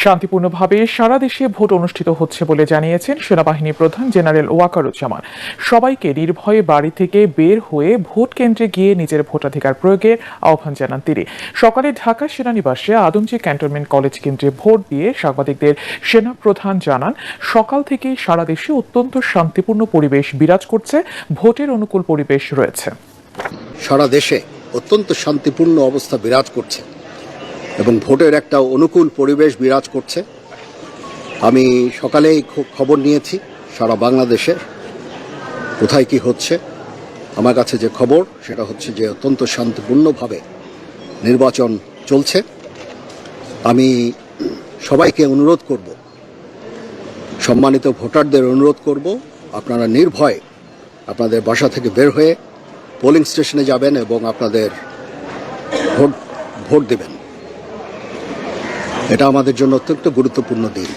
শান্তিপূর্ণভাবে সারা দেশে ভোট অনুষ্ঠিত হচ্ছে বলে জানিয়েছেন সেনাবাহিনী প্রধান জেনারেল ওয়াকারুজ্জামান। সবাইকে নির্ভয়ে বাড়ি থেকে বের হয়ে ভোট কেন্দ্রে গিয়ে নিজের ভোটাধিকার প্রয়োগের আহ্বান জানান তিনি। সকালে ঢাকা সেনানিবাসে আদমজী ক্যান্টনমেন্ট কলেজ কেন্দ্রে ভোট দিয়ে সাংবাদিকদের সেনা প্রধান জানান, সকাল থেকেই সারা দেশে অত্যন্ত শান্তিপূর্ণ পরিবেশ বিরাজ করছে, ভোটের অনুকূল পরিবেশ রয়েছে। সারা দেশে অত্যন্ত শান্তিপূর্ণ অবস্থা বিরাজ করছে এবং ভোটের একটা অনুকূল পরিবেশ বিরাজ করছে। আমি সকালেই খবর নিয়েছি সারা বাংলাদেশে কোথায় কি হচ্ছে। আমার কাছে যে খবর সেটা হচ্ছে যে অত্যন্ত শান্তিপূর্ণভাবে নির্বাচন চলছে। আমি সবাইকে অনুরোধ করব, সম্মানিত ভোটারদের অনুরোধ করব, আপনারা নির্ভয়ে আপনাদের বাসা থেকে বের হয়ে পোলিং স্টেশনে যাবেন এবং আপনাদের ভোট দেবেন। এটা আমাদের জন্য অত্যন্ত গুরুত্বপূর্ণ দিন।